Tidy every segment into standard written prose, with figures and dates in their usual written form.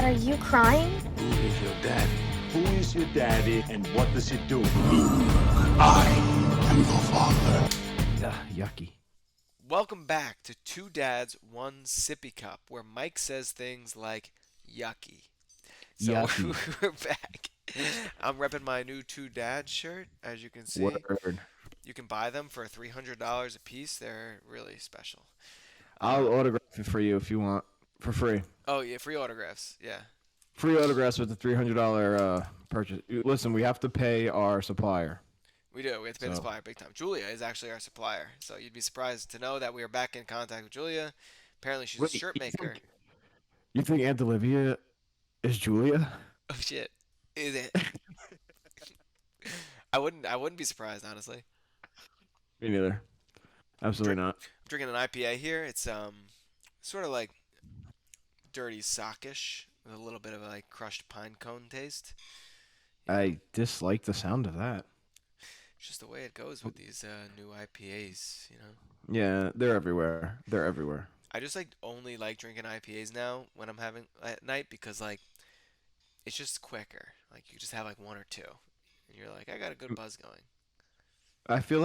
Dad, are you crying? Who is your daddy? Who is your daddy and what does he do? I am your father. Yucky. Welcome back to Two Dads, One Sippy Cup, where Mike says things like yucky. So Yucky. we're back. I'm repping my new Two Dads shirt, as you can see. Word. You can buy them for $300 a piece. They're really special. I'll autograph it for you if you want, for free. Oh, yeah, free autographs. Yeah. Free autographs with the $300 purchase. Listen, we have to pay our supplier. We do. We have to pay the supplier big time. Julia is actually our supplier. So you'd be surprised to know that we are back in contact with Julia. Apparently she's a shirt maker. You think Aunt Olivia is Julia? Oh, shit. Is it? I wouldn't be surprised, honestly. Me neither. Absolutely not. I'm drinking an IPA here. It's sort of like dirty sockish with a little bit of a like crushed pine cone taste. I dislike the sound of that. It's just the way it goes with these new IPAs, you know. Yeah, they're everywhere. They're everywhere. I just only like drinking IPAs now when I'm having at night because like it's just quicker. Like you just have like one or two, and you're like, I got a good buzz going. I feel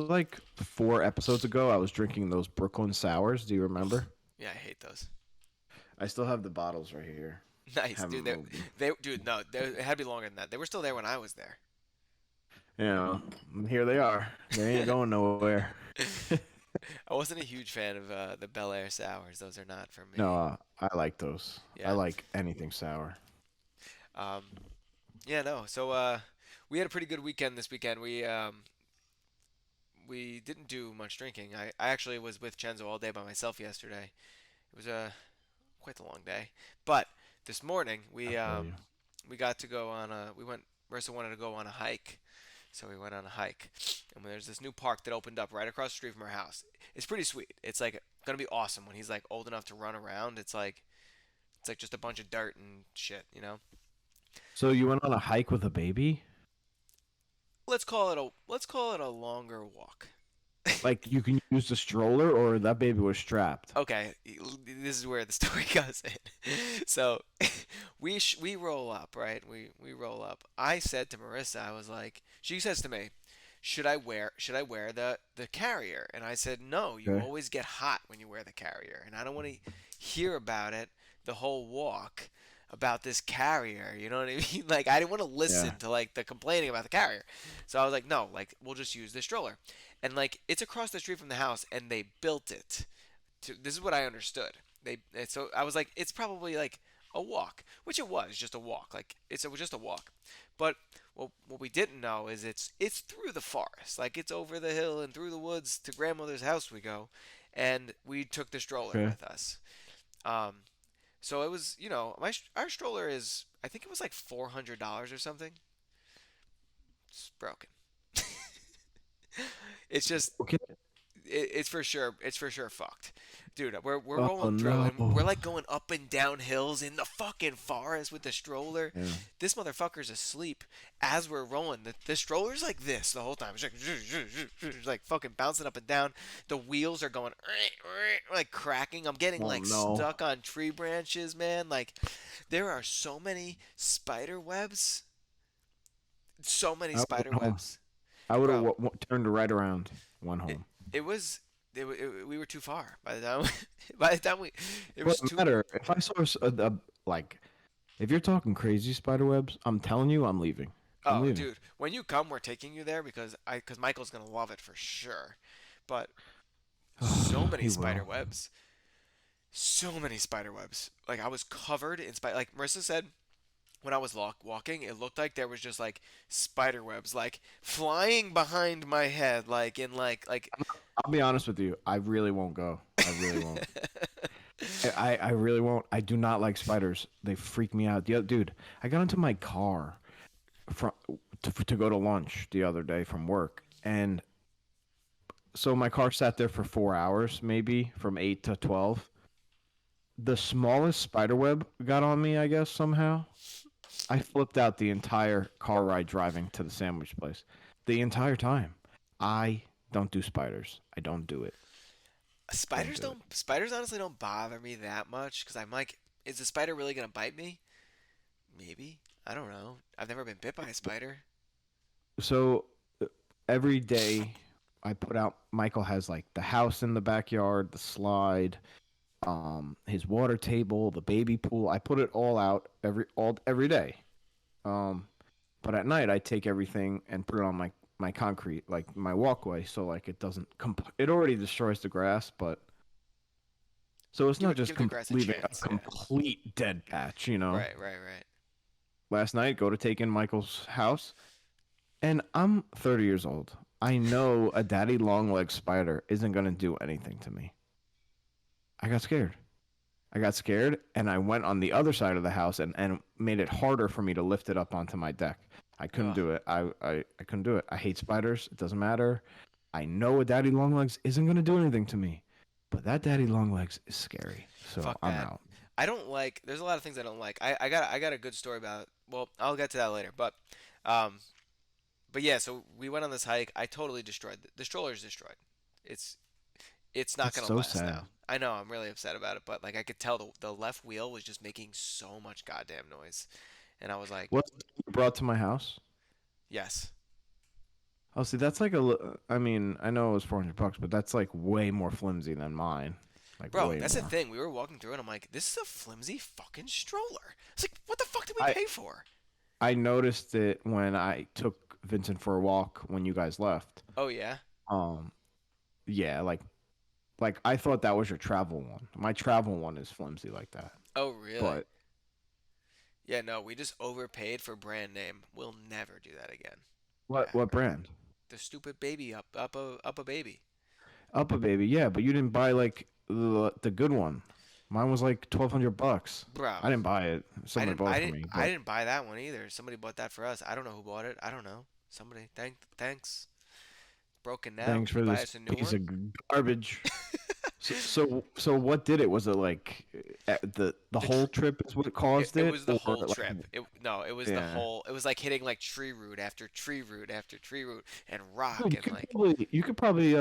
like 4 episodes ago I was drinking those Brooklyn sours. Do you remember? Yeah, I hate those. I still have the bottles right here. Nice, dude. It had to be longer than that. They were still there when I was there. Yeah, here they are. They ain't going nowhere. I wasn't a huge fan of the Bel Air sours. Those are not for me. No, I like those. Yeah. I like anything sour. Yeah, no. So we had a pretty good weekend this weekend. We didn't do much drinking. I actually was with Chenzo all day by myself yesterday. It was quite a long day. But this morning we got to go on a Marissa wanted to go on a hike. So we went on a hike. And there's this new park that opened up right across the street from our house. It's pretty sweet. It's like gonna be awesome when he's like old enough to run around. It's like just a bunch of dirt and shit, you know? So you went on a hike with a baby? Let's call it a longer walk. Like you can use the stroller, or that baby was strapped? Okay, this is where the story goes in. So we roll up, right? We roll up. I said to Marissa, I was like, she says to me, should I wear the carrier? And I said, no, you always get hot when you wear the carrier, and I don't want to hear about it the whole walk about this carrier, you know what I mean? Like I didn't want to listen to like the complaining about the carrier. So I was like, no, like we'll just use the stroller. And like it's across the street from the house and they built it. This is what I understood. So I was like it's probably like a walk, which it was, just a walk. Like it was just a walk. But what we didn't know is it's through the forest. Like it's over the hill and through the woods to grandmother's house we go. And we took the stroller with us. So it was, you know, our stroller is, I think it was like $400 or something. It's broken. It's just, it's for sure fucked. Dude, we're rolling through and we're like going up and down hills in the fucking forest with the stroller. Yeah. This motherfucker's asleep as we're rolling. The stroller's like this the whole time. It's like fucking bouncing up and down. The wheels are going like cracking. I'm getting stuck on tree branches, man. Like there are so many spider webs. So many spider webs. I would have turned right around, went home. We were too far by the time we. It was too. Matter if I saw if you're talking crazy spider webs, I'm telling you, I'm leaving. I'm leaving. Dude, when you come, we're taking you there because Michael's gonna love it for sure. But so many spider webs, so many spider webs. Like I was covered in spider. Like Marissa said. When I was walking, it looked like there was just like spider webs like flying behind my head, like in like. I'll be honest with you, I really won't go. I really won't. I really won't. I do not like spiders. They freak me out. Dude, I got into my car to go to lunch the other day from work, and so my car sat there for 4 hours, maybe from 8 to 12. The smallest spider web got on me, I guess somehow. I flipped out the entire car ride driving to the sandwich place. The entire time. I don't do spiders. I don't do it. Spiders honestly don't bother me that much because I'm like Is the spider really gonna bite me? Maybe. I don't know. I've never been bit by a spider. So every day I put out. Michael has like the house in the backyard, the slide, his water table, the baby pool. I put it all out every day. Um, but at night I take everything and put it on my concrete, like my walkway, so like it doesn't it already destroys the grass, but so it's Give not it, just give the grass a leaving a chance. Yeah. complete dead patch, you know. Right, right, right. Last night, go to take in Michael's house, and I'm 30 years old. I know a daddy long leg spider isn't gonna do anything to me. I got scared. I got scared, and I went on the other side of the house and made it harder for me to lift it up onto my deck. I couldn't Ugh. do it. I couldn't do it. I hate spiders. It doesn't matter. I know a daddy long legs isn't gonna do anything to me, but that daddy long legs is scary. So Fuck I'm that. out. I don't like. There's a lot of things I don't like. I got a good story about it. Well, I'll get to that later. Um, but yeah. So we went on this hike. I totally destroyed the stroller's destroyed. It's it's not That's gonna so last sad. now. I know. I'm really upset about it. But like I could tell the left wheel was just making so much goddamn noise, and I was like, What you brought to my house? yes, Oh, see, that's like I mean, I know it was $400, but that's like way more flimsy than mine. Like bro. way That's the more. thing. We were walking through, and I'm like, this is a flimsy fucking stroller. It's like, what the fuck did we I pay for? I noticed it when I took Vincent for a walk when you guys left. Oh yeah. Um, yeah, like I thought that was your travel one. My travel one is flimsy like that. Oh really? But Yeah. No, we just overpaid for brand name. We'll never do that again. what Ever. brand? The stupid baby up a baby. Up a baby, yeah, but you didn't buy like the good one. Mine was like $1,200. Bro, I didn't buy it. I Somebody didn't bought it I for didn't me, I but didn't buy that one either. Somebody bought that for us. I don't know who bought it. I don't know. Somebody. Thanks. Broken now. thanks Can you for buy this us a new piece one? of garbage. So what did it? Was it like the The whole trip is what it, caused it it, was the or whole like trip. It was the yeah? whole. It was like hitting like tree root after tree root after tree root and Oh, rock and like you could probably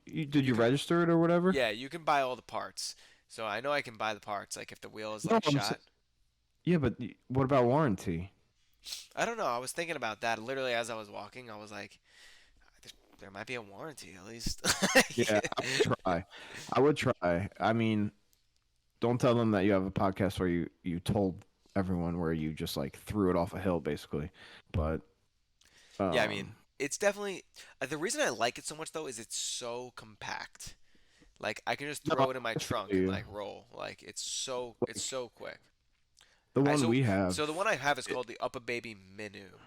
did you you can. register it or whatever? Yeah, you can buy all the parts. So I know I can buy the parts. Like if the wheel is No, like shot. yeah, but what about warranty? I don't know. I was thinking about that literally as I was walking. I was like, there might be a warranty at least. Yeah, I would try. I would try. I mean, don't tell them that you have a podcast where you told everyone where you just like threw it off a hill basically. But Yeah, I mean, um it's definitely the reason I like it so much though is it's so compact. Like I can just no, throw it in my I feel trunk and you. like roll. Like it's Like so quick. the I one so we have. so the one I have is It, called the Uppa Baby Minu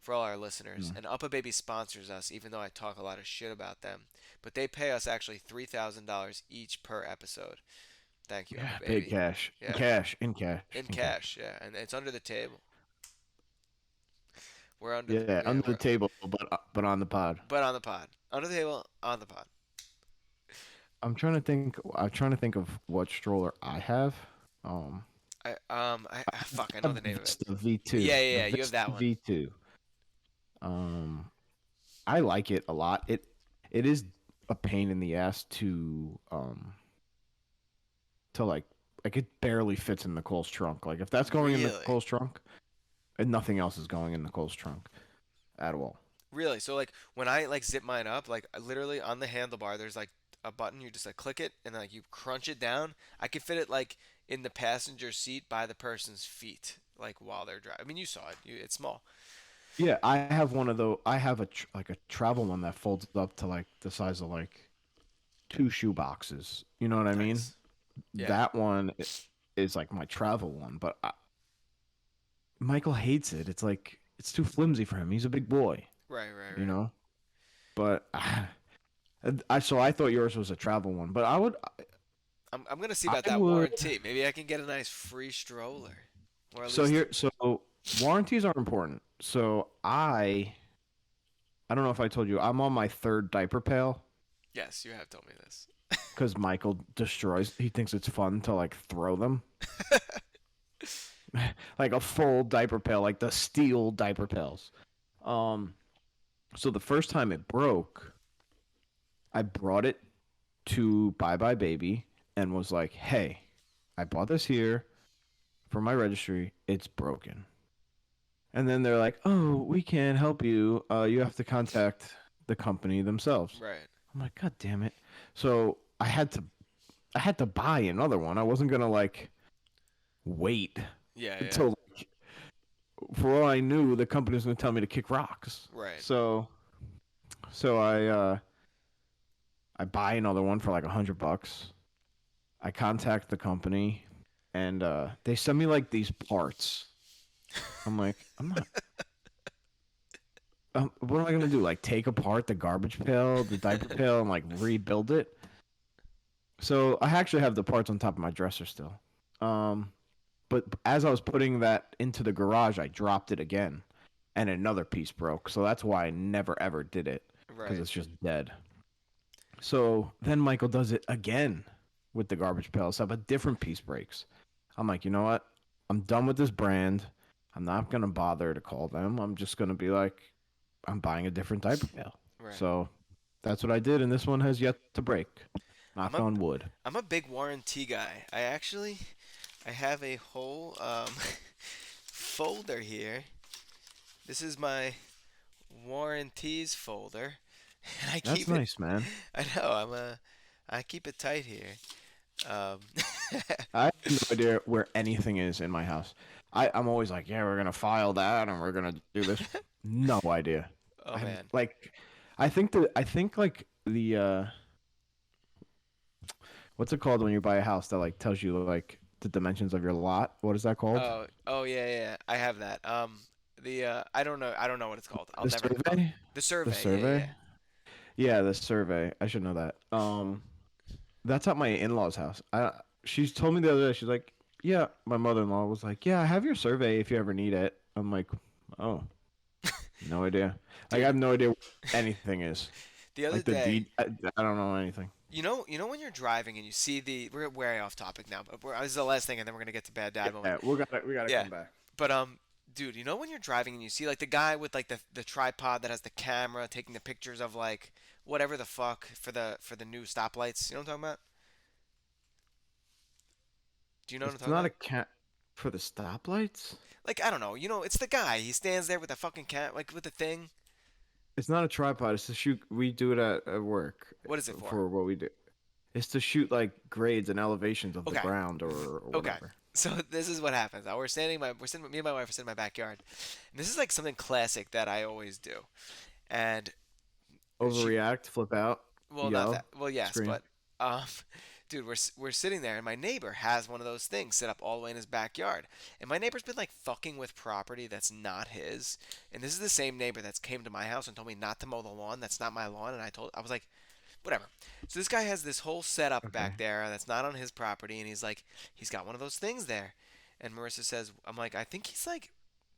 for all our listeners. mm, And Uppa Baby sponsors us, even though I talk a lot of shit about them. But they pay us actually $3,000 each per episode. Thank you, yeah, Uppa big Baby. cash, Yeah, in in cash. cash. Yeah, and it's under the table. We're under the Yeah, yeah under the we're table, but on the pod. but on the pod, under the table, on the pod. I'm trying to think. I'm trying to think of what stroller I have. Um, Fuck, I I know have the the name of it. Vista V2. Yeah, yeah, The yeah. You have Vista that one. V2. Um, I like it a lot. It is a pain in the ass to like it barely fits in Nicole's trunk. Like if that's going in Really, Nicole's trunk, and nothing else is going in Nicole's trunk at all. really. So like when I like zip mine up, like literally on the handlebar, there's like a button. You just like click it and like you crunch it down. I can fit it like in the passenger seat by the person's feet, like while they're driving. I mean, you saw it. It's small. Yeah, I have one of those. I have like a travel one that folds up to like the size of like two shoe boxes. You know what I mean? Nice. Yeah. That one is like my travel one, but Michael hates it. It's like it's too flimsy for him. He's a big boy, Right, right, you right. know. But I thought yours was a travel one, but I'm gonna see I about that would. warranty. Maybe I can get a nice free stroller, or at So least warranties are important. So I don't know if I told you I'm on my third diaper pail yes, you have told me this. because Michael destroys. He thinks it's fun to like throw them like a full diaper pail, like the steel diaper pails. Um, so the first time it broke, I brought it to Bye Bye Baby and was like, "Hey, I bought this here for my registry. It's broken. And then they're like, oh, we can't help you. You have to contact the company themselves. Right. I'm like, God damn it. So I had to buy another one. I wasn't gonna like wait Yeah. Yeah. until like, for all I knew, the company was gonna tell me to kick rocks. Right. So I buy another one for like $100. I contact the company, and they send me like these parts. I'm like, I'm not. What am I gonna do? Like take apart the garbage pail, the diaper pail, and like rebuild it? So I actually have the parts on top of my dresser still. But as I was putting that into the garage, I dropped it again, and another piece broke. So that's why I never ever did it, because Right. it's just dead. So then Michael does it again with the garbage pail stuff. A different piece breaks. I'm like, you know what? I'm done with this brand. I'm not gonna bother to call them. I'm just gonna be like, I'm buying a different diaper pail. Right. So that's what I did, and this one has yet to break. Knock I'm a on wood. I'm a big warranty guy. I have a whole folder here. This is my warranties folder, and I That's keep it. nice, man. I know I keep it tight here. Um, I have no idea where anything is in my house. I'm always like, yeah, we're gonna file that and we're gonna do this. No idea. oh man. Like, I think like the what's it called when you buy a house that like tells you like the dimensions of your lot? What is that called? Oh yeah, yeah. I have that. I don't know what it's called. I'll The never. survey? The survey. The Yeah, yeah. survey? Yeah, the survey. I should know that. That's at my in-laws' house. She's told me the other day. She's like, yeah. My mother-in-law was like, yeah, I have your survey if you ever need it. I'm like, oh, no idea. Like, I have no idea what anything is. The other Like the day, deed. I don't know anything. you know when you're driving and you see we're way off topic now, but this is the last thing, and then we're gonna get to bad dad moment. Yeah, we gotta Yeah. come back. But dude, you know when you're driving and you see like the guy with like the tripod that has the camera taking the pictures of like whatever the fuck for the new stoplights. You know what I'm talking about? Do you know what I'm It's talking not about? a cat for the stoplights. Like I don't know. You know, it's the guy. He stands there with the fucking cat, like with the thing. It's not a tripod. It's to shoot. We do it at work What is it for? for what we do. It's to shoot like grades and elevations of the Okay. ground or Okay. whatever. So this is what happens. Me and my wife are sitting in my backyard. And this is like something classic that I always do. And she, Overreact, flip out, well, not yell, that. Well, yes, scream. but dude, we're sitting there, and my neighbor has one of those things set up all the way in his backyard. And my neighbor's been like fucking with property that's not his. And this is the same neighbor that's came to my house and told me not to mow the lawn. That's not my lawn. And I was like, whatever. So this guy has this whole setup Okay. back there that's not on his property, and he's got one of those things there. And Marissa says, I'm like, I think he's like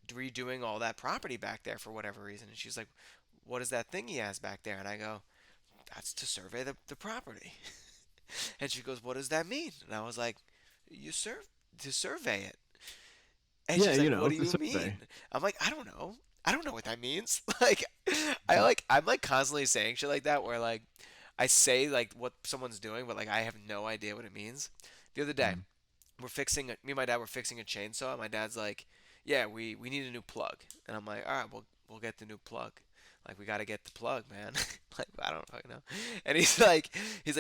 redoing all that property back there for whatever reason. And she's like, what is that thing he has back there? And I go, that's to survey the property. And she goes, what does that mean? And I was like, to survey it. And Yeah, she's like, you know, what do it's you a survey. mean? I'm like, I don't know. I don't know what that means. Like, I'm like constantly saying shit like that where like I say like what someone's doing, but like I have no idea what it means. The other day, Mm. me and my dad were fixing a chainsaw. And my dad's like, yeah, we need a new plug. And I'm like, all right, we'll get the new plug. Like we gotta get the plug, man. Like I don't fucking know. And he's like,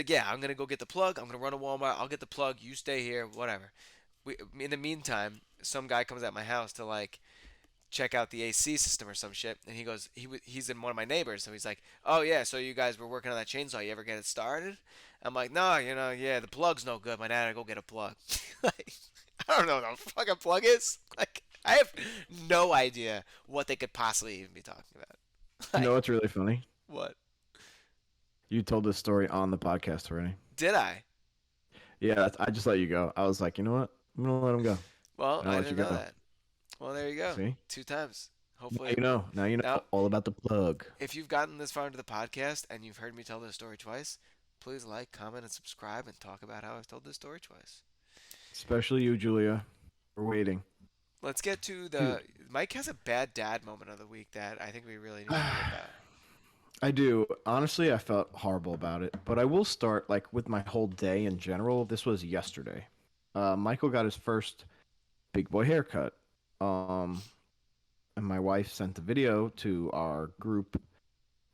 yeah, I'm gonna go get the plug. I'm gonna run to Walmart. I'll get the plug. You stay here, whatever. In the meantime, some guy comes at my house to like check out the AC system or some shit, and he goes, he's in one of my neighbors, so he's like, oh yeah, so you guys were working on that chainsaw. You ever get it started? I'm like, no, yeah, the plug's no good. My dad had to go get a plug. Like I don't know what the fucking plug is. Like I have no idea what they could possibly even be talking about. You Like, know what's really funny? what? You told this story on the podcast already. Did I? Yeah, I just let you go. I was like, you know what? I'm gonna let him go. Well, And I'll I let you didn't know go. that. Well, there you go. See? 2 times. Now Hopefully, you know. Now you know Now- all about the plug. if you've gotten this far into the podcast and you've heard me tell this story twice, please like, comment, and subscribe and talk about how I've told this story twice. Especially you, Julia. We're waiting. Let's get to the. Mike has a bad dad moment of the week that I think we really need to talk about. I do. Honestly, I felt horrible about it. But I will start like with my whole day in general. This was yesterday. Michael got his first big boy haircut. Um, and my wife sent the video to our group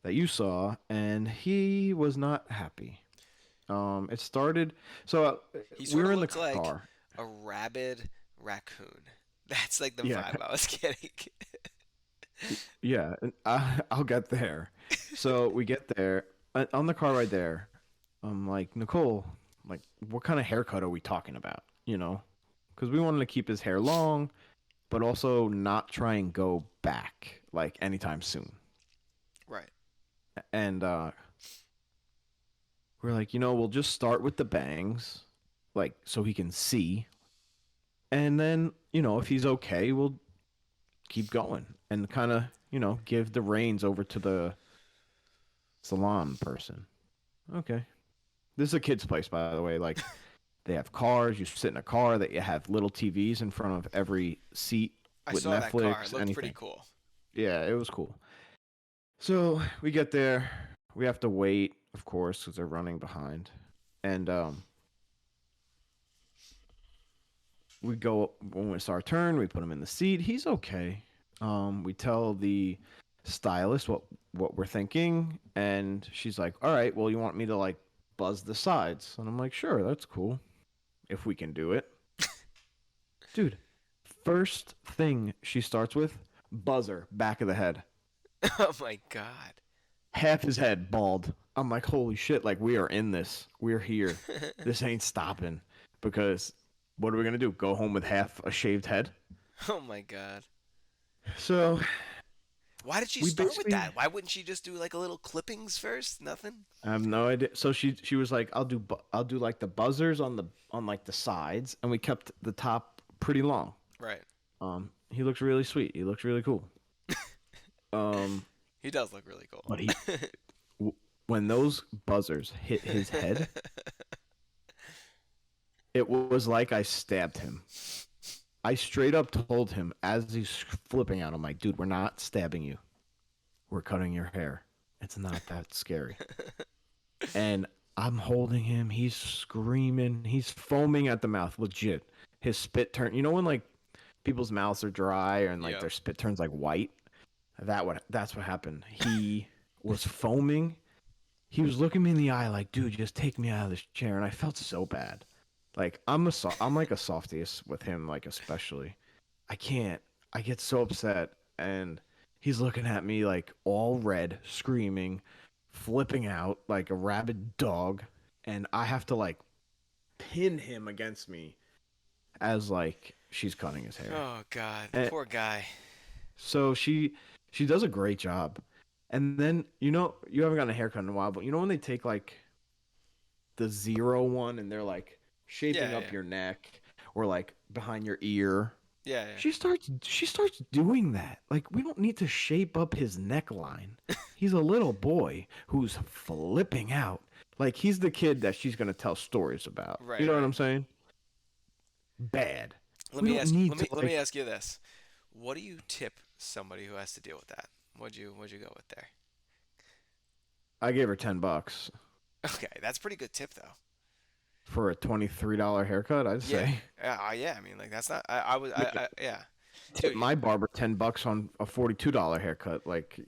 that you saw, and he was not happy. It started. So He we sort were of in the looked like car. a rabid raccoon. That's like the Yeah, vibe I was getting. yeah. And I'll get there. So we get there on the car right there. I'm like, Nicole, like, what kind of haircut are we talking about? You know, because we wanted to keep his hair long, but also not try and go back like anytime soon. Right. And we're like, we'll just start with the bangs, like so he can see, and then if he's okay, we'll keep going and kind of give the reins over to the salon person. Okay, this is a kid's place, by the way. Like they have cars. You sit in a car that you have little TVs in front of every seat I with saw that car. It Netflix, looked pretty anything. cool. Yeah, it was cool. So we get there. We have to wait, of course, because they're running behind. And we go when it's our turn. We put him in the seat. He's okay. We tell the stylist what we're thinking, and she's like, "All right, well, you want me to like buzz the sides?" And I'm like, "Sure, that's cool, if we can do it." Dude, first thing she starts with, buzzer, back of the head. Oh my god. Half his head bald. I'm like, holy shit, like we are in this. We're here. This ain't stopping. Because what are we gonna do? Go home with half a shaved head? Oh my god. So Why did she we start with basically that? Why wouldn't she just do like a little clippings first? Nothing? I have no idea. So she was like, I'll do like the buzzers on like the sides, and we kept the top pretty long. Right. He looks really sweet. He looks really cool. Um, He does look really cool. but when those buzzers hit his head, it was like I stabbed him. I straight up told him as he's flipping out, I'm like, dude, we're not stabbing you. We're cutting your hair. It's not that scary. And I'm holding him. He's screaming. He's foaming at the mouth, legit. His spit turn. You know when like people's mouths are dry and like Yep. their spit turns like white? That's what happened. He was foaming. He was looking me in the eye like, dude, just take me out of this chair. And I felt so bad. Like I'm like a softies with him, like especially. I can't. I get so upset, and he's looking at me like all red, screaming, flipping out like a rabid dog, and I have to like pin him against me as like she's cutting his hair. Oh god. And Poor guy. so she does a great job. And then you haven't gotten a haircut in a while, but when they take like the zero one and they're like shaping Yeah, up yeah. your neck or like behind your ear. Yeah, yeah. She starts doing that. Like we don't need to shape up his neckline. He's a little boy who's flipping out. Like he's the kid that she's gonna tell stories about. Right, You know what right. I'm saying? Bad. Let We me don't ask need let me to let me like. ask you this. What do you tip somebody who has to deal with that? What'd you go with there? I gave her $10 Okay, that's a pretty good tip though. for a $23 haircut. I'd Yeah. say. Yeah, I mean like that's not I was Yeah. yeah. Tip Dude, my barber $10 on a $42 haircut. Like,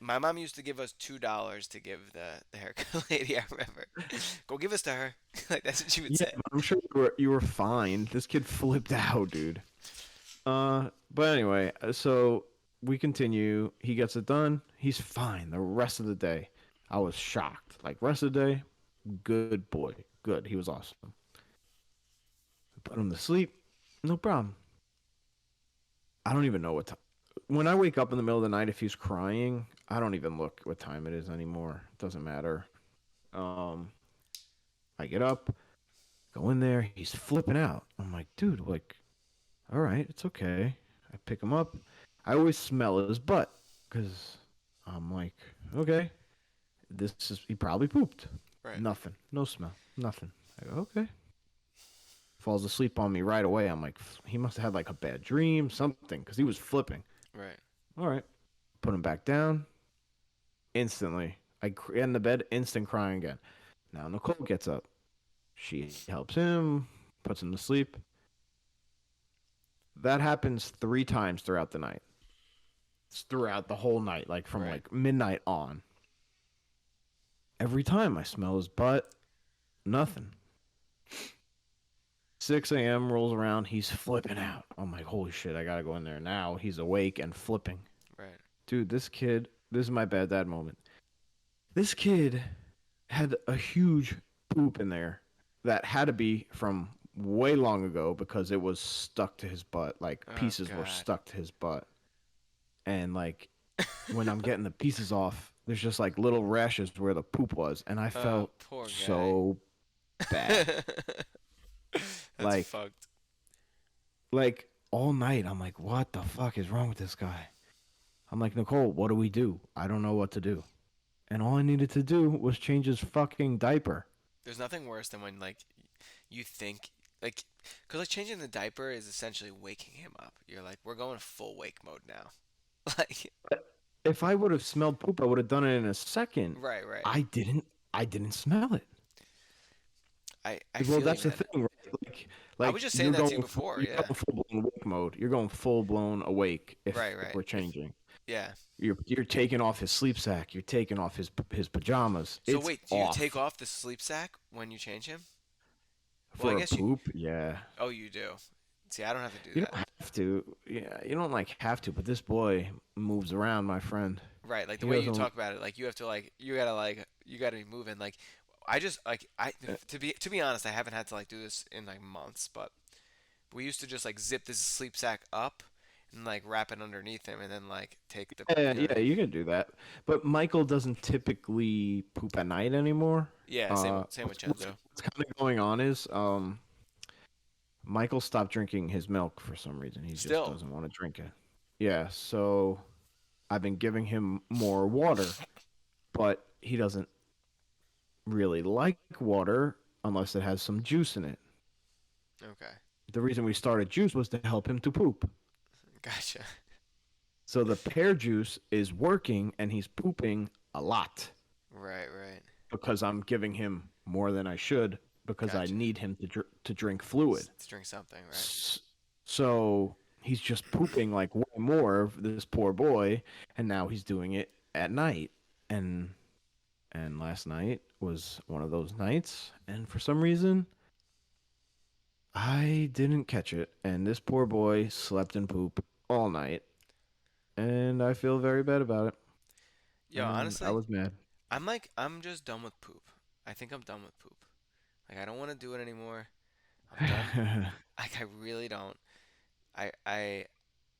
my mom used to give us $2 to give the haircut lady, I remember. Go give us to her. Like that's what she would yeah, say. I'm sure you were fine. This kid flipped out, dude. But anyway, so we continue. He gets it done. He's fine the rest of the day. I was shocked. Like rest of the day, good boy, good. He was awesome. Put him to sleep, no problem. I don't even know what time. When I wake up in the middle of the night, if he's crying, I don't even look what time it is anymore. It doesn't matter. Um, I get up, go in there. He's flipping out. I'm like, dude, like, all right, it's okay. I pick him up. I always smell his butt because I'm like, okay, he probably pooped. Right. Nothing, no smell, nothing. I go, okay. Falls asleep on me right away. I'm like, he must have had like a bad dream, something, because he was flipping. Right. All right, put him back down. Instantly, in the bed, instant crying again. Now Nicole gets up. She helps him, puts him to sleep. That happens 3 times throughout the night. It's throughout the whole night, like from Right. like midnight on. Every time I smell his butt, nothing. 6 a.m. rolls around, he's flipping out. I'm like, holy shit, I gotta go in there now. He's awake and flipping. Right. Dude, this kid, this is my bad dad moment. This kid had a huge poop in there that had to be from way long ago because it was stuck to his butt. Like Oh pieces were God. stuck to his butt. And like when I'm getting the pieces off, there's just like little rashes where the poop was. And I Oh, felt poor guy. so bad. That's Like, fucked. like all night, I'm like, what the fuck is wrong with this guy? I'm like, Nicole, what do we do? I don't know what to do. And all I needed to do was change his fucking diaper. There's nothing worse than when like you think like because like changing the diaper is essentially waking him up. You're like, we're going full wake mode now. Like, If I would have smelled poop, I would have done it in a second. right, right. I didn't. I didn't smell it. I Well, feel you, that's the man. thing, right? Like, I was just saying that to you before. you're Yeah. going full blown wake mode. You're going full blown awake Right, if right. we're changing. Yeah. You're taking off his sleep sack. You're taking off his pajamas. So It's wait, do you off take off the sleep sack when you change him? Well, I for a guess you. poop. Yeah, Oh, you do. See, I don't have to do you that. don't have to. Yeah, you don't like have to. But this boy moves around, my friend. Right, like the He way you doesn't. talk about it, like you have to you gotta be moving. Like I just like I to be honest, I haven't had to like do this in like months, but we used to just like zip this sleep sack up and like wrap it underneath him and then like take the Yeah, you know what I yeah, mean? you can do that. But Michael doesn't typically poop at night anymore. Yeah, Uh, same with what's Chenzo. kind of going on is Michael stopped drinking his milk for some reason. He just Still, doesn't want to drink it. Yeah, so I've been giving him more water, but he doesn't really like water unless it has some juice in it. okay, The reason we started juice was to help him to poop. gotcha. So the pear juice is working and he's pooping a lot Right, right. because I'm giving him more than I should because I Gotcha. need him to drink fluid. Let's drink something, right? So he's just pooping like way more, this poor boy, and now he's doing it at night. And last night was one of those nights, and for some reason I didn't catch it, and this poor boy slept in poop all night, and I feel very bad about it. Yo, And I honestly, was mad. I'm just done with poop. I think I'm done with poop. Like I don't want to do it anymore. I'm done. Like I really don't. I I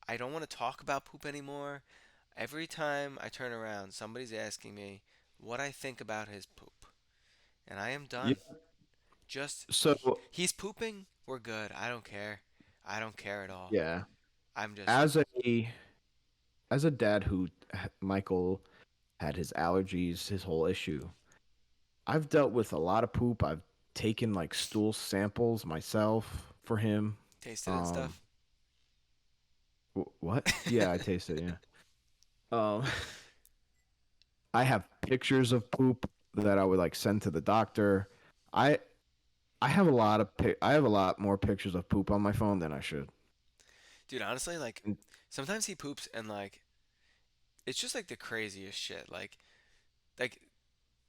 I don't want to talk about poop anymore. Every time I turn around, somebody's asking me what I think about his poop. And I am Yeah, done. Just so he's pooping, we're good. I don't care. I don't care at all. yeah, I'm just as a dad who Michael had his allergies, his whole issue. I've dealt with a lot of poop. I've taken like stool samples myself for him. tasted and Um, stuff. what? Yeah, I tasted it. Yeah. I have pictures of poop that I would like send to the doctor. I I have a lot of I have a lot more pictures of poop on my phone than I should. Dude, honestly, like And- sometimes he poops and like it's just like the craziest shit. Like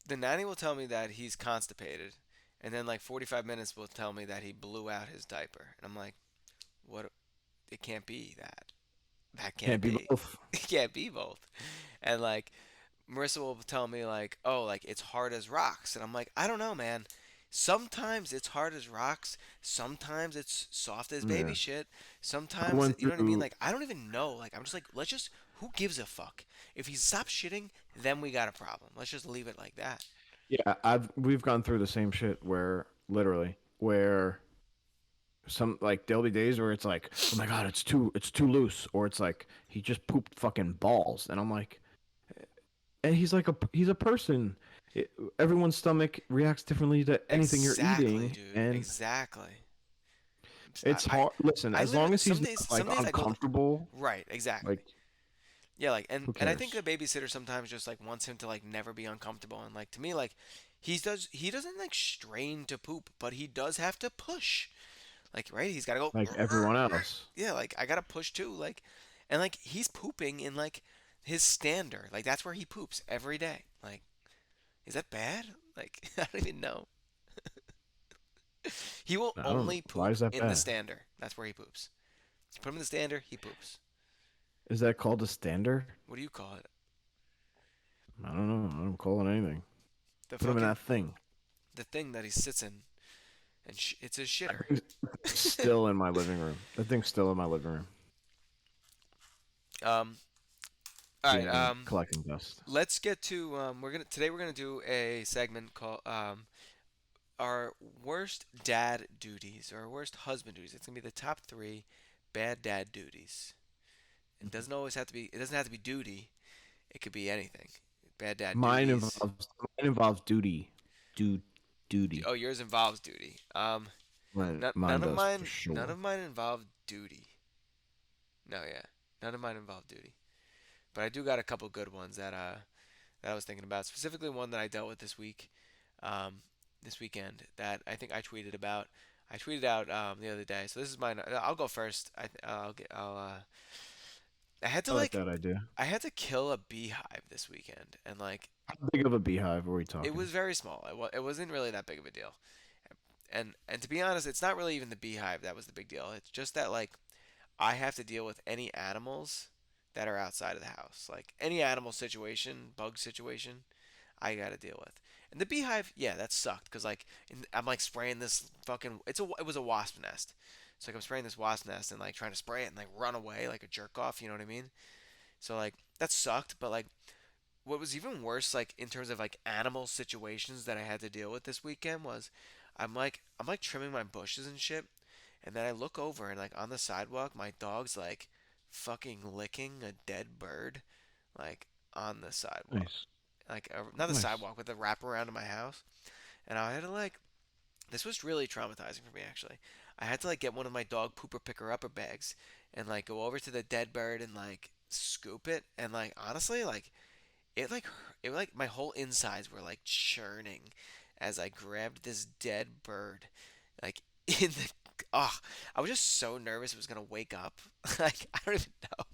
the nanny will tell me that he's constipated and then like 45 minutes will tell me that he blew out his diaper. And I'm like, what it can't be that. That Can't can't be be. both. It can't be both. And like Marissa will tell me like, "Oh, like it's hard as rocks." And I'm like, "I don't know, man. Sometimes it's hard as rocks. Sometimes it's soft as baby Yeah. shit. I Sometimes, went you know what I mean? through Like I don't even know. Like I'm just like, let's just who gives a fuck? If he stops shitting, then we got a problem. Let's just leave it like that." yeah, we've gone through the same shit where literally where some like there'll be days where it's like, oh my god, it's too loose, or it's like he just pooped fucking balls, and I'm like, and he's a person. Everyone's stomach reacts differently to anything you're Exactly, eating, dude. and Exactly. it's I, hard. Listen, I as long literally as he's not like some days I go uncomfortable, right, exactly. like Yeah, like who and I think the cares? babysitter sometimes just like wants him to like never be uncomfortable and like to me like he doesn't like strain to poop, but he does have to push. Like, right? He's got to go. Like everyone else. Yeah, like I gotta push too. Like, and like he's pooping in like his stander. Like that's where he poops every day. Like, is that bad? Like, I don't even know. He will I don't. only Why poop is that in the bad? stander. That's where he poops. You put him in the stander, he poops. Is that called a stander? What do you call it? I don't know. I don't call it anything. The Put him in fucking that thing. the thing that he sits in, and it's his shitter. Still in my living room. That thing's still in my living room. um. All right. Being collecting dust. Let's get to we're gonna do a segment called our worst dad duties or worst husband duties. It's gonna be the top three bad dad duties. It doesn't always have to be. It doesn't have to be duty. It could be anything. Bad dad Mine duties. involves mine involves duty. Duty. Oh, yours involves duty. Mine does for None sure. of mine involve duty. No, yeah, none of mine involve duty. But I do got a couple good ones that I was thinking about. Specifically, one that I dealt with this week, this weekend that I think I tweeted about. I tweeted out the other day. So this is mine. I'll go first. I'll get. I had to I like like. that idea. I had to kill a beehive this weekend, and like How big of a beehive are we it talking? was very small. It wasn't really that big of a deal. And to be honest, it's not really even the beehive that was the big deal. It's just that like I have to deal with any animals that are outside of the house. Like any animal situation, bug situation, I got to deal with. And the beehive, yeah, that sucked because like I'm like spraying this fucking. It was a wasp nest. So like I'm spraying this wasp nest and like trying to spray it and like run away like a jerk off. You know what I mean? So like that sucked. But like what was even worse, like in terms of like animal situations that I had to deal with this weekend was, I'm like trimming my bushes and shit, and then I look over and like on the sidewalk, my dog's like fucking licking a dead bird, like on the sidewalk, Nice. like not the Nice. sidewalk, but the wraparound of my house, and I had to like this was really traumatizing for me actually. I had to like get one of my dog pooper picker upper bags and like go over to the dead bird and like scoop it and like honestly like it like my whole insides were like churning as I grabbed this dead bird like in the oh I was just so nervous it was gonna wake up like I don't even know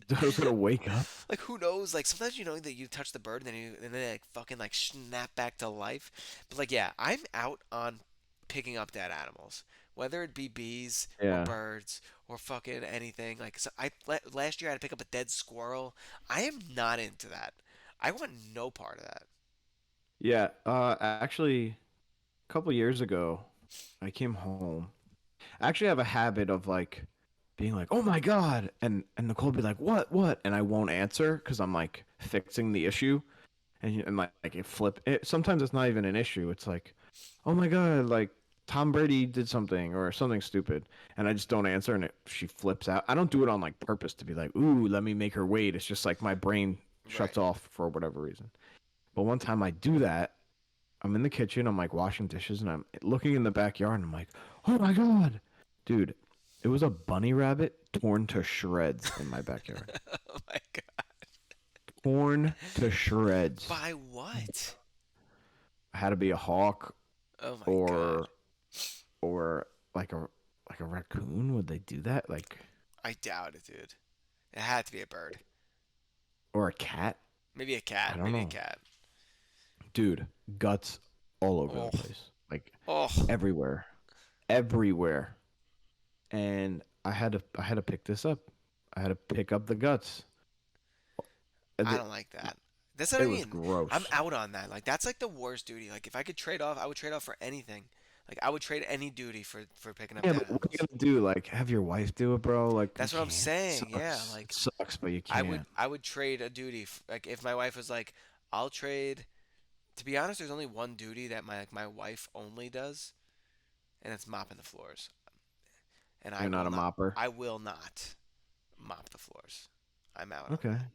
Those gonna wake up. like who knows like sometimes you know that you touch the bird and then they like fucking like snap back to life but like yeah I'm out on picking up dead animals whether it be bees or Yeah. birds or fucking anything like so last year I had to pick up a dead squirrel. I am not into that. I want no part of that. Yeah. Actually, a couple years ago, I came home. I actually have a habit of like being like, "Oh my god," and Nicole would be like, "What?" And I won't answer because I'm like fixing the issue, and like it flip. Sometimes it's not even an issue. It's like, "Oh my god," like Tom Brady did something or something stupid, and I just don't answer, and she flips out. I don't do it on like purpose to be like, "Ooh, let me make her wait." It's just like my brain Right. shuts off for whatever reason. But one time I do that, I'm in the kitchen, I'm like washing dishes, and I'm looking in the backyard, and I'm like, oh my god, dude, it was a bunny rabbit torn to shreds in my backyard. Oh my god. Torn to shreds. By what? Had to be a hawk Oh my god. or or like a raccoon. Would they do that? Like I doubt it, dude. It had to be a bird. or a cat? Maybe a I cat. don't Maybe a know, cat. dude. Guts all over the Oh. place, like Oh. everywhere, everywhere. And I had to pick this up. I had to pick up the guts. I It, don't like that. That's not it was even. I'm gross. out on that. Like that's like the worst duty. Like if I could trade off, I would trade off for anything. Like I would trade any duty for picking up Yeah, dead but what are you animals. gonna do? Like, have your wife do it, bro? Like, you That's what I'm can't. It saying. Yeah, sucks. It like sucks, but you can't. I would trade a duty. Like if my wife was like, I'll trade. To be honest, there's only one duty that my wife only does, and it's mopping the floors. And You're not a mopper. I will not mop the floors. I'm out on Okay. that.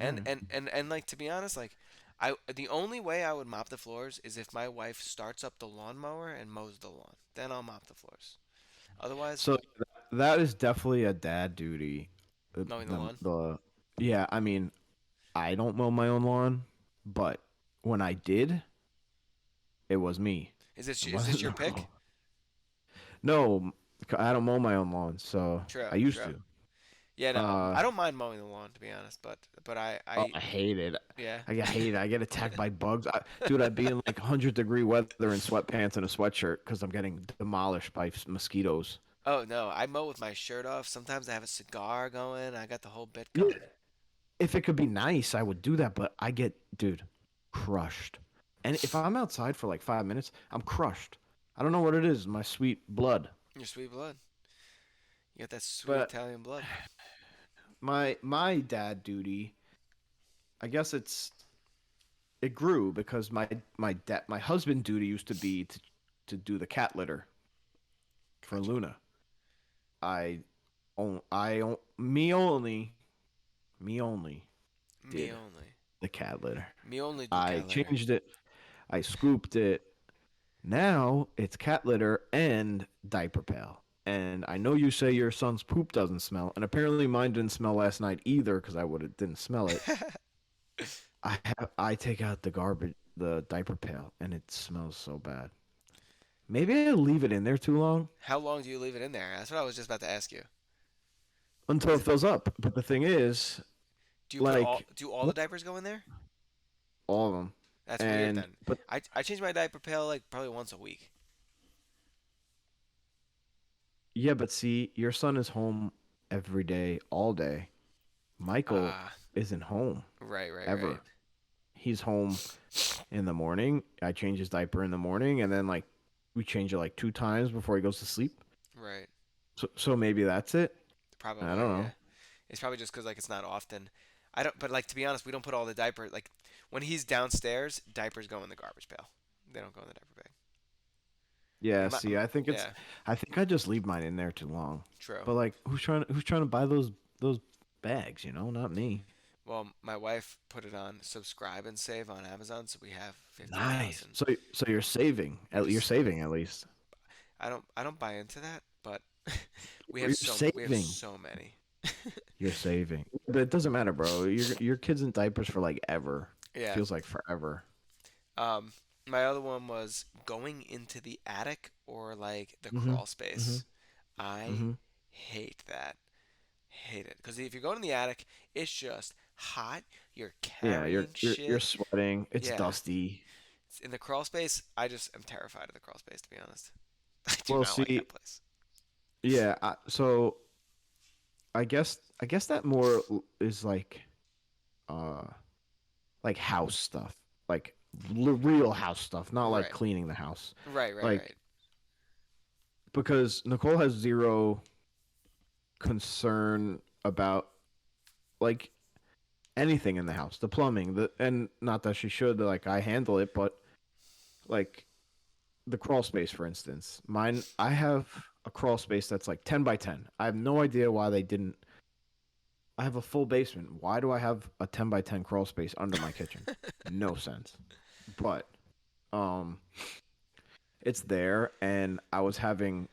All right. And like to be honest, like I the only way I would mop the floors is if my wife starts up the lawnmower and mows the lawn. Then I'll mop the floors. Otherwise, So that is definitely a dad duty. mowing the lawn. Yeah, I mean, I don't mow my own lawn, but when I did, it was me. It Is this wasn't your pick? Nicole. No, I don't mow my own lawn, so True, I used true. to. Yeah, no, Uh, I don't mind mowing the lawn to be honest, but oh, I hate it. yeah. I hate it. I get attacked by bugs. Dude, I'd be in like 100-degree weather in sweatpants and a sweatshirt because I'm getting demolished by mosquitoes. Oh no, I mow with my shirt off. Sometimes I have a cigar going. I got the whole bit Yeah, going. if it could be nice, I would do that, but I get, dude, crushed. And if I'm outside for like 5 minutes, I'm crushed. I don't know what it is, my sweet blood. Your sweet blood. You got that sweet But Italian blood. my dad duty, I guess it grew because my husband duty used to be to do the cat litter for Gotcha. Luna. Me only Me did only. the cat litter. Me only do I cat litter. changed it. I scooped it. Now it's cat litter and diaper pail. And I know you say your son's poop doesn't smell, and apparently mine didn't smell last night either because I would have didn't smell it. I take out the garbage, the diaper pail, and it smells so bad. Maybe I leave it in there too long How long do you leave it in there? That's what I was just about to ask you. until Is it it, fills up. But the thing is, do you put all like do all the diapers go in there? all of them, That's weird and then. but I change my diaper pail like probably once a week. yeah, but see, your son is home every day, all day. Michael Ah, isn't home right, right, right. ever. He's home in the morning. I change his diaper in the morning, and then like we change it like 2 times before he goes to sleep. Right. So maybe that's it. I don't Probably, know. yeah. It's probably just because like it's not often. I don't. But like to be honest, we don't put all the diaper like when he's downstairs. Diapers go in the garbage pail. They don't go in the diaper bag. Yeah, Am I, see, yeah. I think I just leave mine in there too long. True. But like, who's trying to buy those bags? Not me. Well, my wife put it on subscribe and save on Amazon, so we have Nice. 50,000. So you're saving. You're saving at least. I don't buy into that, but You're we have saving. so many. You're saving. But it doesn't matter, bro. Your kid's in diapers for like ever. Yeah. Feels like forever. Um, my other one was going into the attic or like the Mhm. crawl Mhm. space. I Mhm. hate that. Hate it. Because if you go in the attic, it's just hot. You're Yeah, you're carrying you're you're shit. sweating. It's Yeah. dusty. In the crawl space, I just am terrified of the crawl space, to be honest. I do Well, not like see, that place. yeah. So I guess that more is uh like house stuff, like real house stuff, not like Right. cleaning the house. Right, right, Like right. because Nicole has zero concern about like anything in the house, the plumbing, and not that she should, like I handle it, but like the crawl space, for instance. Mine, I have a crawl space that's like 10 by 10. I have no idea why they didn't. I have a full basement. Why do I have a 10 by 10 crawl space under my kitchen? No sense. But um it's there, and I was having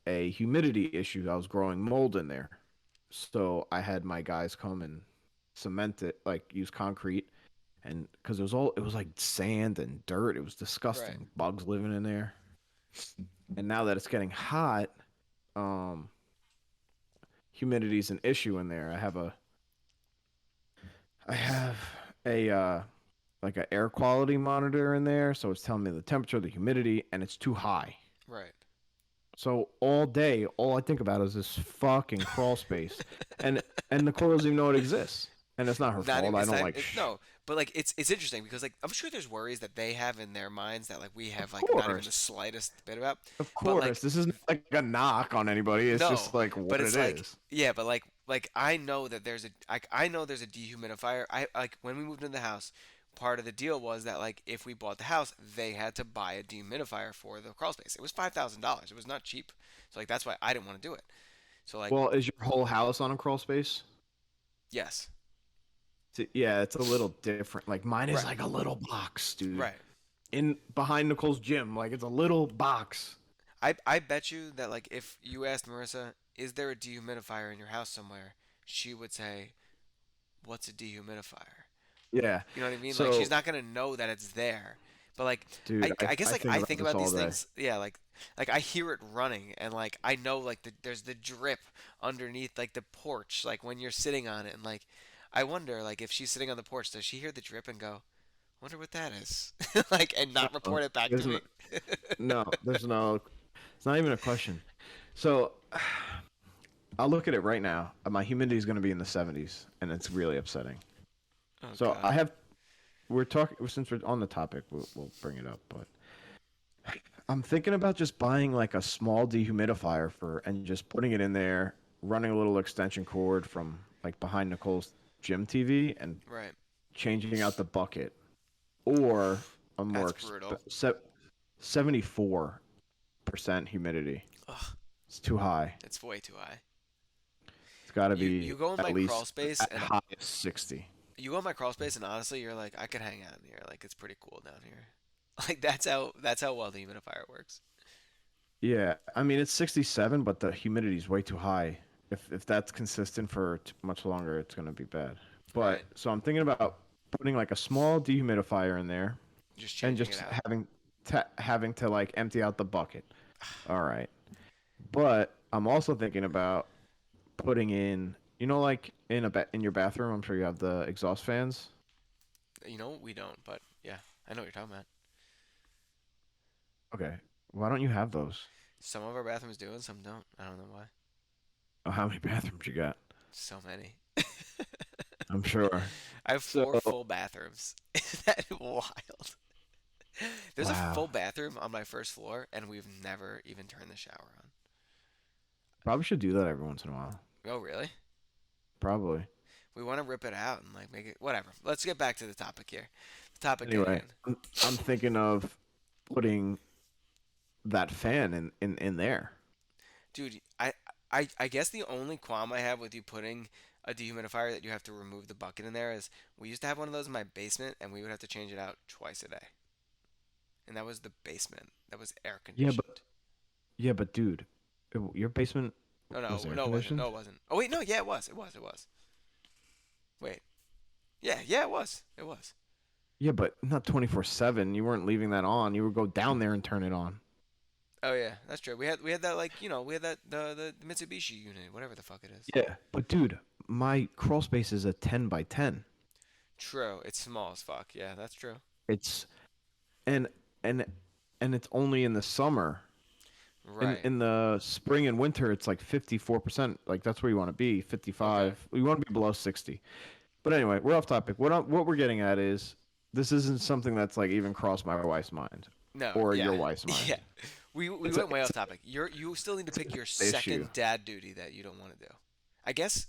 a humidity issue. I was growing mold in there. So I had my guys come and cement it, like use concrete, and because it was like sand and dirt. It was Right. disgusting. Bugs living in there. And now that it's getting hot, um, humidity's an issue in there. I have a like a air quality monitor in there, so it's telling me the temperature, the humidity, and it's too high. Right. So all day, all I think about is this fucking crawl space, and and Nicole doesn't even know it exists, and it's not her Not fault. even, I it's don't not like. no, but like it's interesting because like I'm sure there's worries that they have in their minds that like we have Of like not even the course, slightest bit about. of But course, like this isn't like a knock on anybody. It's just no, like but what it's it like is. yeah, but like I know that I know there's a dehumidifier. I like when we moved into the house, part of the deal was that like if we bought the house, they had to buy a dehumidifier for the crawl space. It was $5,000. It was not cheap. So like that's why I didn't want to do it. So like Well, is your whole house on a crawl space? yes. Yeah, it's a little different. Like mine is Right. like a little box, dude. Right. In behind Nicole's gym, like it's a little box. I bet you that like if you asked Marissa, is there a dehumidifier in your house somewhere? She would say, "What's a dehumidifier?" Yeah. You know what I mean? Like So she's not gonna know that it's there, But like Dude, I guess I like think I about think this about all these day. things, yeah, like I hear it running and like I know like there's the drip underneath like the porch like when you're sitting on it and like I wonder like if she's sitting on the porch, does she hear the drip and go, "Wonder what that is?" Like and not No, report it back to there's me? no, there's no. It's not even a question. So I'll look at it right now. My humidity is going to be in the 70s, and it's really upsetting. Oh So God. we're talking, since we're on the topic, we'll bring it up. But I'm thinking about just buying like a small dehumidifier and just putting it in there, running a little extension cord from like behind Nicole's gym TV and Right. changing out the bucket, or a That's more brutal. 74% humidity. Ugh, It's too high. it's way too high. It's got to You be go in at my crawl least space at and highest 60. you go in my crawl space and honestly you're like I could hang out in here. Like it's pretty cool down here. Like that's how well the humidifier works. Yeah, I mean it's 67, but the humidity is way too high. If that's consistent for much longer, it's gonna be bad. Right. But so I'm thinking about putting like a small dehumidifier in there Just and changing it just out. having to like empty out the bucket. All right. But I'm also thinking about putting in, like in your bathroom, I'm sure you have the exhaust fans. You know, we don't, but yeah, I know what you're talking about. Okay. Why don't you have those? Some of our bathrooms do and some don't. I don't know why. Oh, how many bathrooms you got? So many. I'm sure. I have So, four full bathrooms. Isn't that wild? There's a wow. full bathroom on my first floor, and we've never even turned the shower on. Probably should do that every once in a while. Oh, really? Probably. We want to rip it out and like make it whatever. Let's get back to the topic here. The topic at Anyway, hand. I'm thinking of putting that fan in there. Dude, I guess the only qualm I have with you putting a dehumidifier that you have to remove the bucket in there is we used to have one of those in my basement and we would have to change it out twice a day. And that was the basement. That was air Yeah, conditioned. but dude, your basement No, was air no, it wasn't. No, conditioned? it wasn't. Oh wait, no, yeah, it was. It was. It was. Wait. Yeah, yeah, it was. It was. Yeah, but not 24/7. You weren't leaving that on. You would go down there and turn it on. Oh yeah, that's true. We had that like we had that the Mitsubishi unit, whatever the fuck it is. Yeah, but dude, my crawl space is a 10 by 10. True. It's small as fuck. Yeah, that's true. It's and and and it's only in the summer. In Right. in the spring and winter, it's like 54%. Like that's where you want to be, Okay. 55. You want to be below 60. But anyway, we're off topic. What we're getting at is this isn't something that's like even crossed my wife's mind No. or Yeah. your wife's Yeah. mind. We It's a went way it's off topic. You still need to pick your an issue. second dad duty that you don't want to do. I guess.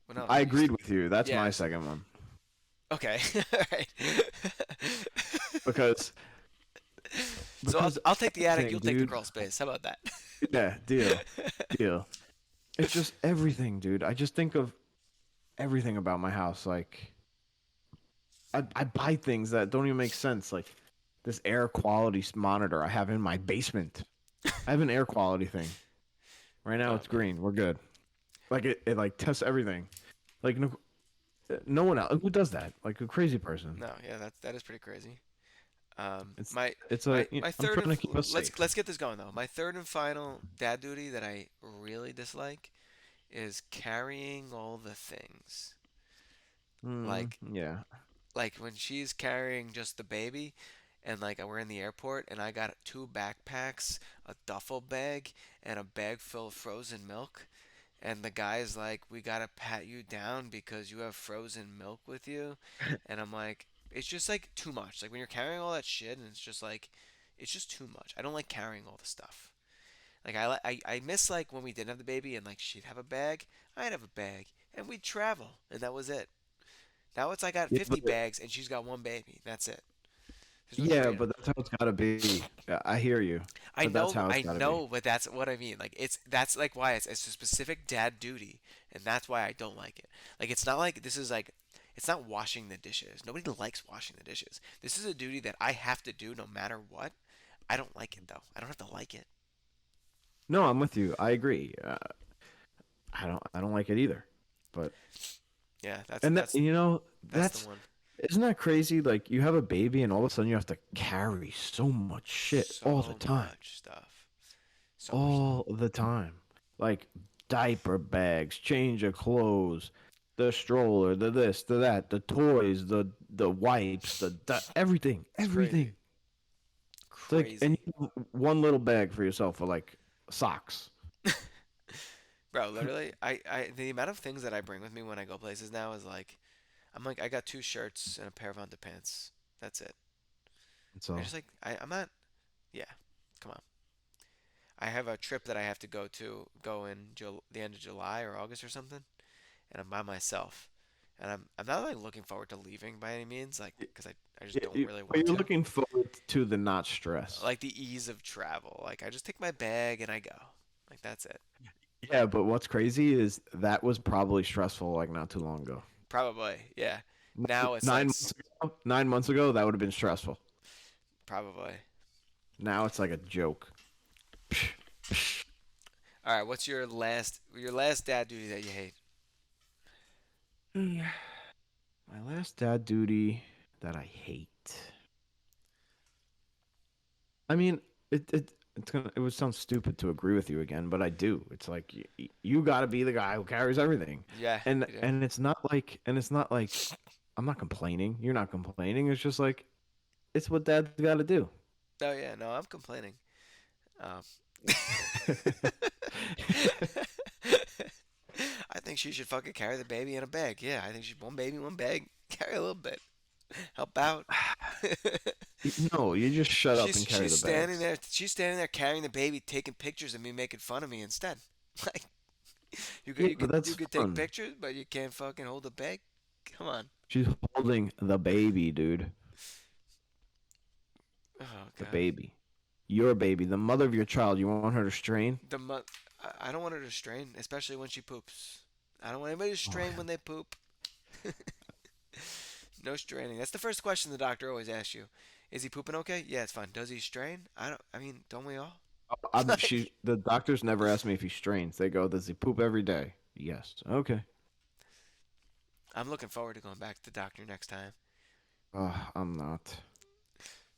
Well, no, I you. agreed with you. That's my Yes. second one Okay. All right. because So I'll take the attic. everything, You'll take the dude. crawl space. How about that? Yeah, deal. It's just everything, dude. I just think of everything about my house. Like I buy things that don't even make sense. Like this air quality monitor I have in my basement. I have an air quality thing. Right now Oh it's man. green. We're good. Like it like tests everything. Like no one else who does that. Like a crazy person. No. Yeah. That is pretty crazy. It's My it's my I'm third trying and to keep us safe. let's get this going though. My third and final dad duty that I really dislike is carrying all the things. Like Yeah. like when she's carrying just the baby and like we're in the airport and I got two backpacks, a duffel bag, and a bag full of frozen milk. And the guy's like, "We gotta pat you down because you have frozen milk with you." And I'm like, it's just like too much. Like when you're carrying all that shit and it's just like, it's just too much. I don't like carrying all the stuff. Like I miss like when we didn't have the baby and like she'd have a bag, I'd have a bag, and we'd travel, and that was it. Now it's I got Yeah, 50 bags and she's got one baby. That's it. There's no yeah, freedom. but that's how it's gotta be. Yeah, I hear you. But that's how it's I gotta be. know, but that's what I mean. Like that's like why it's a specific dad duty, and that's why I don't like it. Like it's not like this is like it's not washing the dishes. Nobody likes washing the dishes. This is a duty that I have to do no matter what. I don't like it though. I don't have to like it. No, I'm with you. I agree. I don't like it either. But Yeah, and that that's you know that's the that's one. Isn't that crazy? Like you have a baby and all of a sudden you have to carry so much shit all the So time. much stuff. So much stuff. All the time. Like diaper bags, change of clothes, the stroller, the this, the that, the toys, the wipes, everything, It's crazy. everything. It's like and Crazy. you have one little bag for yourself for like socks. Bro, literally, the amount of things that I bring with me when I go places now is like, I'm like, I got two shirts and a pair of underpants. That's it. I So just like, I'm not, yeah, come on. I have a trip that I have to go in the end of July or August or something, and I'm by myself. And I'm not like looking forward to leaving by any means, like, because I just yeah, don't really but want you're to. looking forward to the not stress. Like the ease of travel. Like I just take my bag and I go. Like that's it. Yeah, but what's crazy is that was probably stressful like not too long ago. Probably, yeah. Now it's Nine like months ago, 9 months ago, that would have been stressful. probably. Now it's like a joke. All right, what's your last dad duty that you hate? My last dad duty that I hate. I mean, it would sound stupid to agree with you again, but I do. It's like you got to be the guy who carries everything, Yeah, and you do. and it's not like I'm not complaining. You're not complaining. It's just like it's what dad's got to do. Oh yeah, no, I'm complaining. Um, I think she should fucking carry the baby in a bag. Yeah, I think she one baby, one bag. Carry a little bit. Help out. No, you just shut up she's and carry she's the standing bags. there. She's standing there carrying the baby, taking pictures of me, making fun of me instead. Like you could Yeah, you but could you that's could take fun. pictures, but you can't fucking hold a bag. Come on. She's holding the baby, dude. Oh The god. baby. Your baby, the mother of your child. You want her to strain? I don't want her to strain, especially when she poops. I don't want anybody to Oh, strain when they poop. No straining. That's the first question the doctor always asks you. Is he pooping okay? Yeah, it's fine. Does he strain? I don't. I mean, don't we all? Like, the doctors never ask me if he strains. They go, does he poop every day? Yes. Okay. I'm looking forward to going back to the doctor next time. I'm not.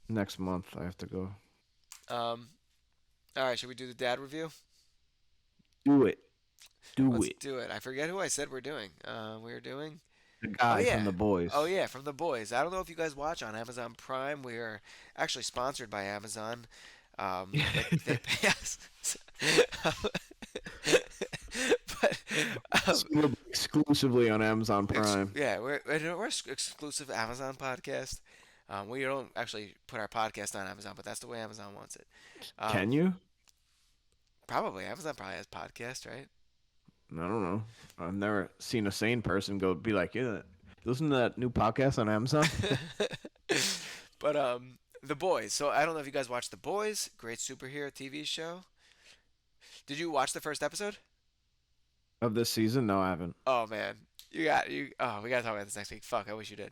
Next month I have to go. Um. All right. Should we do the dad review? Do it. Do Let's it. do it. I forget who I said we're doing. We're doing. The Oh guy from yeah. the Oh boys. yeah, from the boys. I don't know if you guys watch on Amazon Prime. We are actually sponsored by Amazon. They pay us. But um, We're exclusively on Amazon Prime. yeah, we're exclusive Amazon podcast. We don't actually put our podcast on Amazon, but that's the way Amazon wants it. Um, Can you? Probably Amazon probably has podcast, right? I don't know. I've never seen a sane person go be like, yeah, listen to that new podcast on Amazon. But the boys. So I don't know if you guys watched the boys. Great superhero TV show. Did you watch the first episode? Of this season. No, I haven't. Oh man, you. Oh, we gotta talk about this next week. Fuck, I wish you did.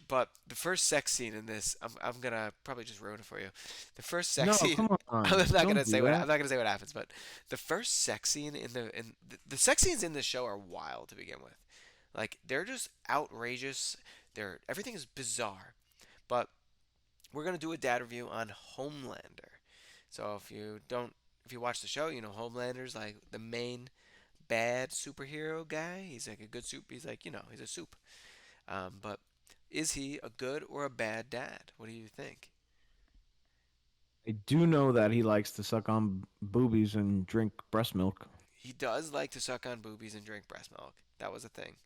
But the first sex scene in this, I'm gonna probably just ruin it for you. The first No, sex scene. come I'm on. not Don't gonna do say what I'm that. not gonna say what happens, but the first sex scene the sex scenes in this show are wild to begin with. Like they're just outrageous. Everything is bizarre. But we're gonna do a dad review on Homelander. So if you watch the show, you know Homelander's like the main bad superhero guy. He's like a good soup. He's like he's a soup. But is he a good or a bad dad? What do you think? I do know that he likes to suck on boobies and drink breast milk. He does like to suck on boobies and drink breast milk. That was a thing.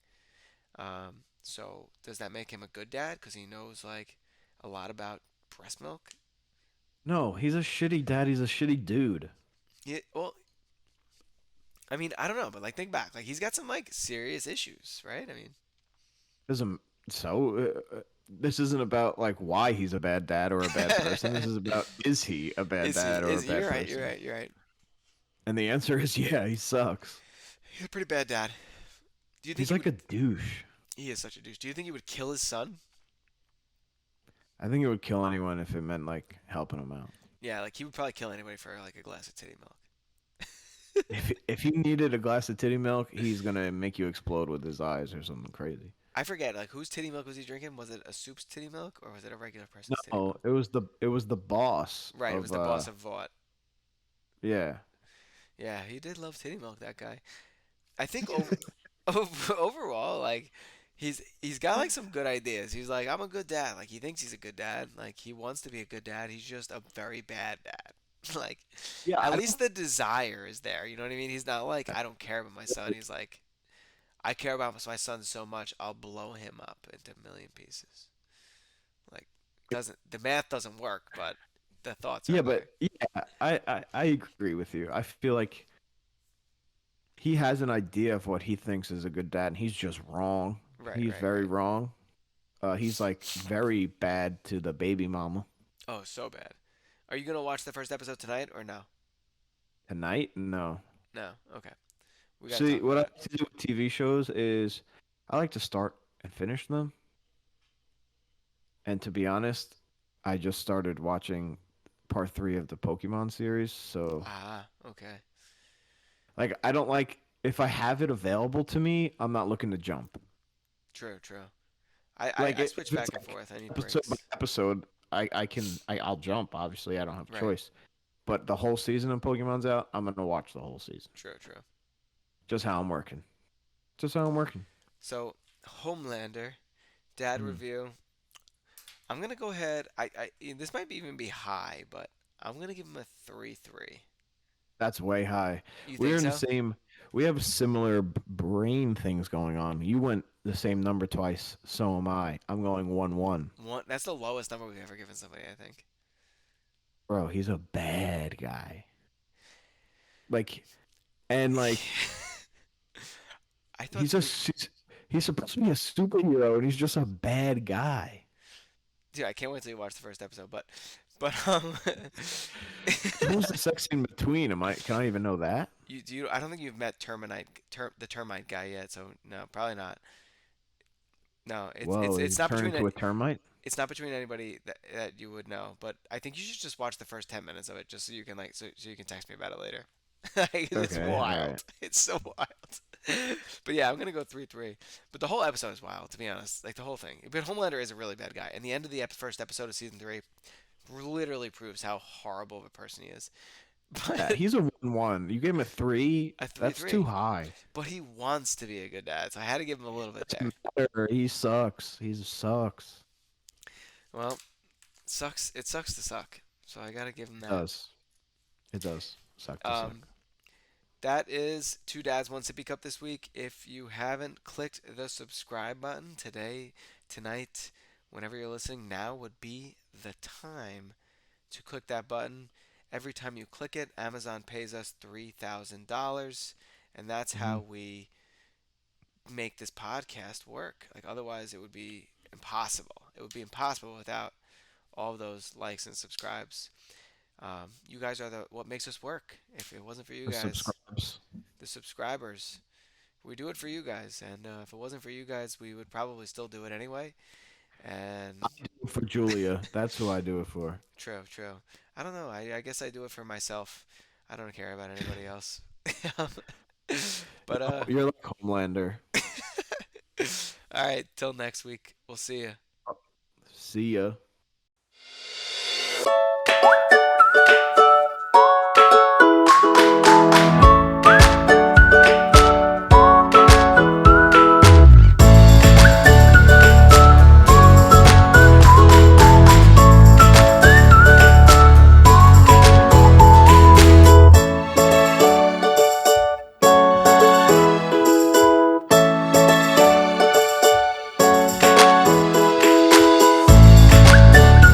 So does that make him a good dad? Because he knows like a lot about breast milk. No, he's a shitty dad. He's a shitty dude. Yeah. Well, I mean, I don't know, but like think back. Like he's got some like serious issues, right? I mean, Doesn't so. This isn't about like why he's a bad dad or a bad person. This is about is he a bad is he? dad or a Is he? bad You're right. You're person? right. You're right. And the answer is yeah, he sucks. He's a pretty bad dad. Do you think He's he like would? a douche. He is such a douche. Do you think he would kill his son? I think it would kill anyone if it meant like helping him out. Yeah, like he would probably kill anybody for like a glass of titty milk. If he needed a glass of titty milk, he's gonna make you explode with his eyes or something crazy. I forget, like, whose titty milk was he drinking? Was it a soup's titty milk or was it a regular person's titty No, milk? it was the boss Right, it was of the boss of Vought. yeah. Yeah, he did love titty milk, that guy. I think overall, like, he's got like some good ideas. He's like, I'm a good dad. Like, he thinks he's a good dad. Like, he wants to be a good dad. He's just a very bad dad. Like, Yeah, at I least the desire is there. You know what I mean? He's not like, I don't care about my son. He's like, I care about my son so much, I'll blow him up into a million pieces. Like, doesn't the math doesn't work, but the thoughts are yeah, there. but yeah, I agree with you. I feel like he has an idea of what he thinks is a good dad, and he's just wrong. Right, He's right, very right. wrong. He's like very bad to the baby mama. Oh, so bad. Are you gonna watch the first episode tonight or no? Tonight? No. No. Okay. We gotta See, talk what I about it. like to do with TV shows is I like to start and finish them. And to be honest, I just started watching part three of the Pokemon series. So, Ah, okay. like, I don't like if I have it available to me, I'm not looking to jump. True, true. I, I, Like, I switch if it's back and like forth. I need episode by breaks. episode, I'll jump. Obviously, I don't have a Right. choice. But the whole season of Pokemon's out, I'm gonna watch the whole season. True, true. Just how I'm working. Just how I'm working. So, Homelander, dad Mm, review. I'm gonna go ahead. This might even be high, but I'm gonna give him a 3-3. that's way high. You We're think in the so? same. We have similar brain things going on. You went the same number twice. So am I. I'm going 1-1. One. That's the lowest number we've ever given somebody, I think. Bro, he's a bad guy. Like, and like, I thought he's a three. s- he's supposed to be a superhero, and he's just a bad guy. Dude, I can't wait till you watch the first episode. But Who's the sex in between? Can I even know that? I don't think you've met the termite guy yet. So no, probably not. No, Whoa, he it's not turned between into a termite? it's not between anybody that you would know. But I think you should just watch the first 10 minutes of it, just so you can so you can text me about it later. It's Okay, all right. wild. It's so wild. But yeah, I'm gonna go 3-3. But the whole episode is wild, to be honest. Like the whole thing. But Homelander is a really bad guy, and the end of the first episode of season 3 literally proves how horrible of a person he is. Yeah, But he's a 1-1. You gave him a 3? a That's 3-3. too high. But he wants to be a good dad, so I had to give him a little bit there. Doesn't matter. He sucks. He sucks. Well, sucks. It sucks to suck. So I gotta give him It that. does. It does. Suck to suck. Um, that is Two Dads One Sippy Cup this week. If you haven't clicked the subscribe button today, tonight, whenever you're listening, now would be the time to click that button. Every time you click it, Amazon pays us $3,000, and that's Hmm. how we make this podcast work. Like otherwise, it would be impossible. It would be impossible without all those likes and subscribes. You guys are what makes us work. If it wasn't for you The guys, subscribes. the subscribers, we do it for you guys. And if it wasn't for you guys, we would probably still do it anyway. And I do it for Julia. That's who I do it for. true, true. I don't know. I guess I do it for myself. I don't care about anybody else. But You're like Homelander. all right. Till next week. We'll see you. See ya.